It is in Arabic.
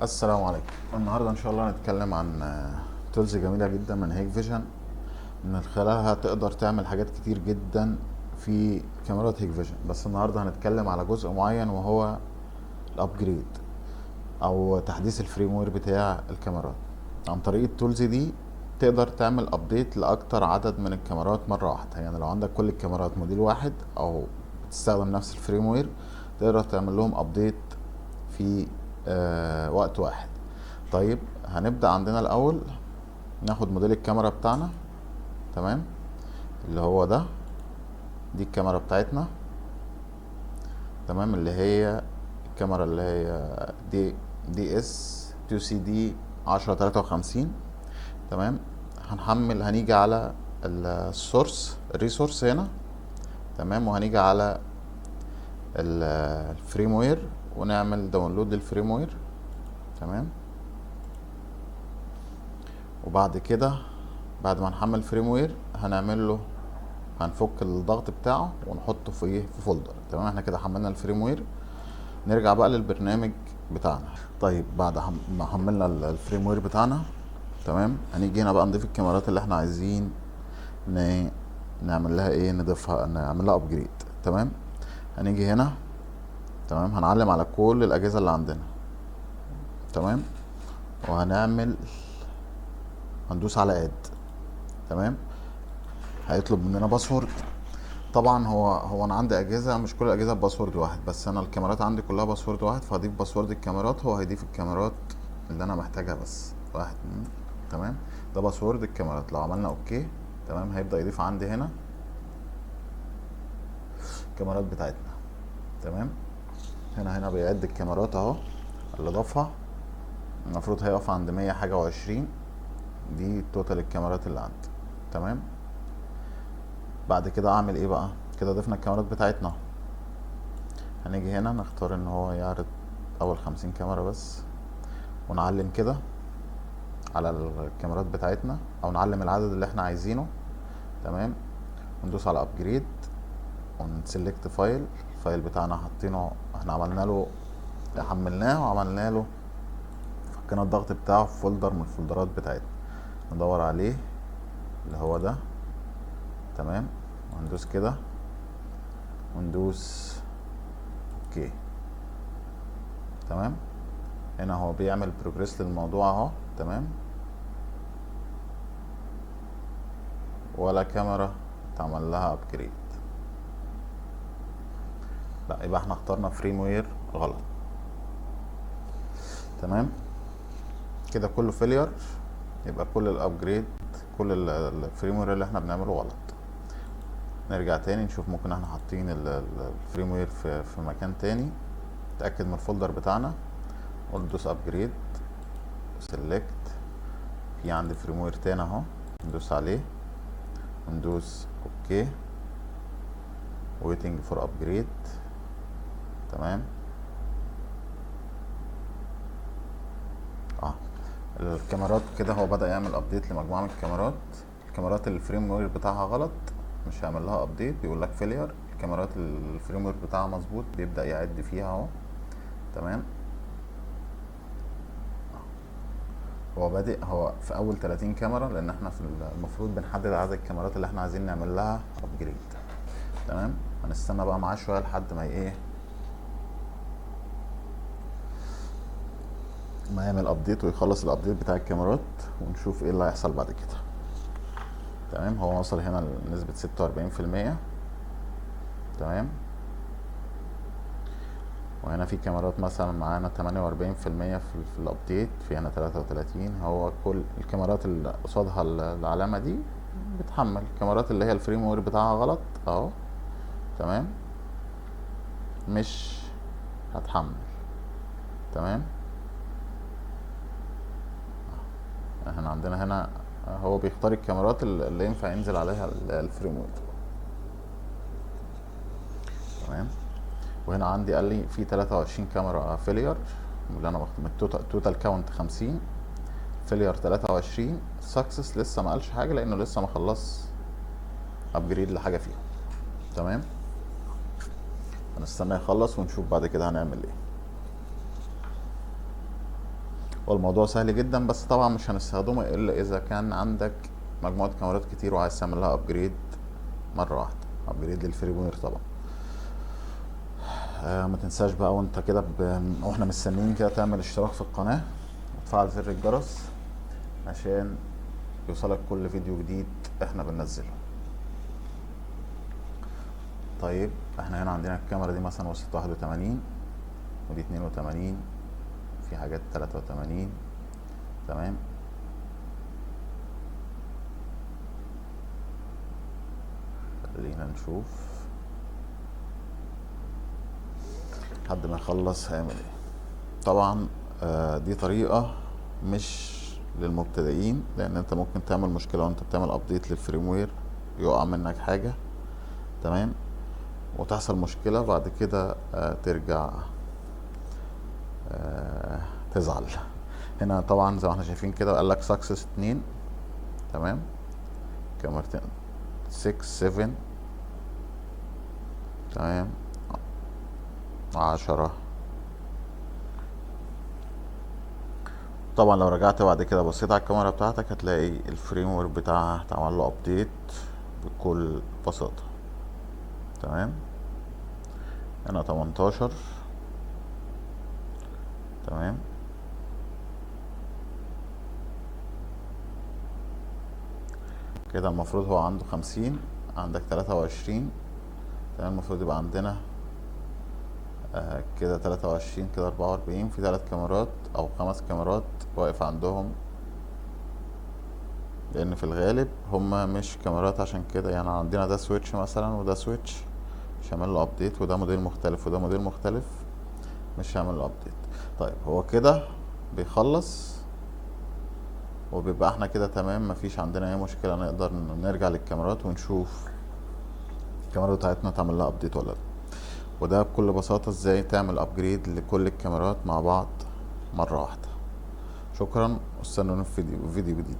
السلام عليكم. النهارده ان شاء الله هنتكلم عن تولز جميله جدا من هيك فيجن، من خلالها تقدر تعمل حاجات كتير جدا في كاميرات هيك فيجن. بس النهارده هنتكلم على جزء معين وهو الابجريد او تحديث الفريم وير بتاع الكاميرات. عن طريق التولز دي تقدر تعمل ابديت لاكتر عدد من الكاميرات مره واحده. يعني لو عندك كل الكاميرات موديل واحد او بتستخدم نفس الفريم وير، تقدر تعمل لهم ابديت في وقت واحد. طيب هنبدأ عندنا الأول، ناخد موديل الكاميرا بتاعنا. تمام، اللي هو ده، دي الكاميرا بتاعتنا. تمام، اللي هي الكاميرا اللي هي دي اس 2 سي دي 1053. تمام، هنيجي على السورس الريسورس هنا. تمام، وهنيجي على الفريم وير ونعمل داونلود للفريم وير. تمام، وبعد كده بعد ما نحمل فريم وير هنعمل له، هنفك الضغط بتاعه ونحطه في ايه، في فولدر. تمام، احنا كده حملنا الفريم وير. نرجع بقى للبرنامج بتاعنا. طيب بعد ما حملنا الفريم وير بتاعنا، تمام، هنيجي هنا بقى نضيف الكاميرات اللي احنا عايزين نعمل لها ايه، نضيفها، نعمل لها ابجريد. تمام، هنيجي هنا. تمام، هنعلم على كل الاجهزه اللي عندنا. تمام، هندوس على اد. تمام، هيطلب مننا باسورد. طبعا هو انا عندي اجهزه، مش كل الاجهزه بباسورد واحد، بس انا الكاميرات عندي كلها باسورد واحد، فهضيف باسورد الكاميرات. هو هيضيف الكاميرات اللي انا محتاجها بس، واحد تمام، ده باسورد الكاميرات. لو عملنا اوكي، تمام، هيبدا يضيف عندي هنا الكاميرات بتاعتنا. تمام، هنا بيعد الكاميرات اهو اللي ضافها. المفروض هيقف عند 100 حاجه وعشرين. دي توتال الكاميرات اللي عندي. تمام، بعد كده اعمل ايه بقى؟ كده ضفنا الكاميرات بتاعتنا. هنيجي هنا نختار ان هو يعرض اول 50 كاميرا بس، ونعلم كده على الكاميرات بتاعتنا، او نعلم العدد اللي احنا عايزينه. تمام، وندوس على ابجريد ونسلكت فايل. الفايل بتاعنا حاطينه، احنا عملنا له، حملناه وعملنا له، فكنا الضغط بتاعه في فولدر من الفولدرات بتاعتنا. ندور عليه اللي هو ده. تمام، وندوس كده وندوس اوكي. تمام، هنا هو بيعمل بروجريس للموضوع اهو. تمام، ولا كاميرا اتعمل لها ابجريد. لا، يبقى احنا اخترنا فريم وير غلط. تمام، كده كله فيلير. يبقى كل الابجريد، كل الفريم وير اللي احنا بنعمله غلط. نرجع تاني نشوف، ممكن احنا حاطين الفريم وير في مكان تاني. نتاكد من الفولدر بتاعنا وندوس ابجريد، سيلكت. في عندي فريم وير تاني اهو، ندوس عليه وندوس اوكي. ويتنج فور ابجريد. تمام، الكاميرات كده هو بدأ يعمل ابديت لمجموعة من الكاميرات. الكاميرات اللي الفريم وير بتاعها غلط مش هيعمل لها ابديت، بيقول لك فيلير. الكاميرات اللي الفريم وير بتاعها مظبوط بيبدأ يعد فيها اهو. تمام، هو بادئ هو في اول 30 كاميرا، لان احنا في المفروض بنحدد عدد الكاميرات اللي احنا عايزين نعمل لها ابجريد. تمام، هنستنى بقى معاه شويه لحد ما ايه، ما يعمل ابديت ويخلص الابديت بتاع الكاميرات، ونشوف ايه اللي هيحصل بعد كده. تمام، هو وصل هنا لنسبة 46%. تمام، وهنا في كاميرات مثلا معانا 48% في الابديت، في هنا 33. هو كل الكاميرات اللي قصادها العلامة دي بتحمل. الكاميرات اللي هي الفريم وير بتاعها غلط اهو، تمام، مش هتحمل. تمام، احنا عندنا هنا هو بيختار الكاميرات اللي ينفع ينزل عليها الفريم وير. تمام، وهنا عندي قال لي في 23 كاميرا فيلير، اللي انا باخد من التوتال كاونت 50. فيلير 23، سكسس لسه ما قالش حاجه لانه لسه ما خلص ابجريد لحاجه فيهم. تمام، هنستنى يخلص ونشوف بعد كده هنعمل ايه. والموضوع سهل جدا، بس طبعا مش هنستخدمه الا اذا كان عندك مجموعة كاميرات كتير وعايز تعمل لها ابجريد مرة واحدة، ابجريد للفريم وير طبعا. ما تنساش بقى وانت كده واحنا مستنيين كده تعمل اشتراك في القناة وتفعل زر الجرس عشان يوصلك كل فيديو جديد احنا بننزله. طيب احنا هنا عندنا الكاميرا دي مثلا وصلت 81 ودي 82، في حاجات 83. تمام. خلينا نشوف لحد ما يخلص هيعمل ايه. طبعا دي طريقة مش للمبتدئين، لان انت ممكن تعمل مشكلة وانت بتعمل ابديت للفريم وير، يقع منك حاجة. تمام. وتحصل مشكلة بعد كده ترجع تزعل. هنا طبعا زي ما احنا شايفين كده قال لك سكسس 2. تمام. كاميرتين 6 7. تمام. 10. طبعا لو رجعت بعد كده بصيت على الكاميرا بتاعتك هتلاقي الفريم ورك بتاعها اتعمل له ابديت بكل بساطة. تمام. هنا 18. تمام. كده المفروض هو عنده 50، عندك 23. تمام. المفروض يبقى عندنا كده 23 كده 44، في 3 كاميرات او 5 كاميرات واقف عندهم، لان في الغالب هما مش كاميرات. عشان كده يعني عندنا ده سويتش مثلا وده سويتش مش هعمل له ابديت، وده موديل مختلف وده موديل مختلف مش هعمل له ابديت. طيب هو كده بيخلص وبيبقى احنا كده تمام، مفيش عندنا اي مشكلة، نقدر نرجع للكاميرات ونشوف الكاميرا بتاعتنا تعمل لها ابديت ولا لا. وده بكل بساطة ازاي تعمل ابجريد لكل الكاميرات مع بعض مرة واحدة. شكرا واستنونا في فيديو جديد.